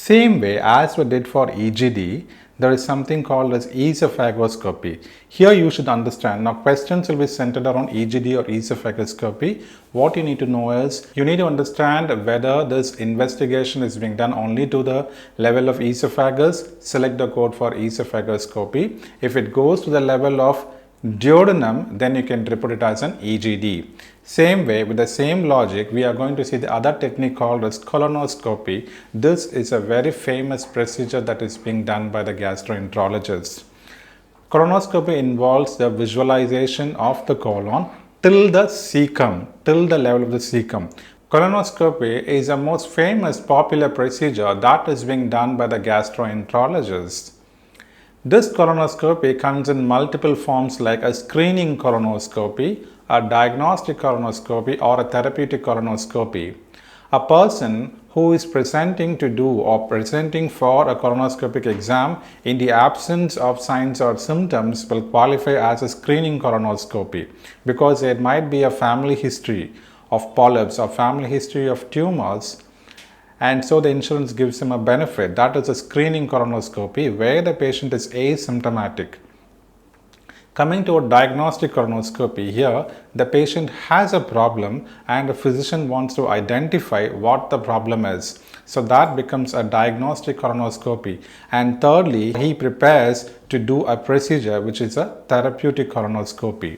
Same way as we did for EGD, there is something called as esophagoscopy. Here you should understand, now questions will be centered around EGD or esophagoscopy. What you need to know is, you need to understand whether this investigation is being done only to the level of esophagus, select the code for esophagoscopy. If it goes to the level of duodenum, then you can report it as an EGD. Same way, with the same logic, we are going to see the other technique called as colonoscopy. This is a very famous procedure that is being done by the gastroenterologist. Colonoscopy involves the visualization of the colon till the cecum, till the level of the cecum. Colonoscopy is the most famous popular procedure that is being done by the gastroenterologist. This colonoscopy comes in multiple forms like a screening colonoscopy, a diagnostic colonoscopy, or a therapeutic colonoscopy. A person who is presenting for a colonoscopic exam in the absence of signs or symptoms will qualify as a screening colonoscopy because there might be a family history of polyps or family history of tumors, and so the insurance gives him a benefit. That is a screening colonoscopy where the patient is asymptomatic. Coming to a diagnostic colonoscopy, here the patient has a problem and the physician wants to identify what the problem is. So that becomes a diagnostic colonoscopy. And thirdly, he prepares to do a procedure which is a therapeutic colonoscopy.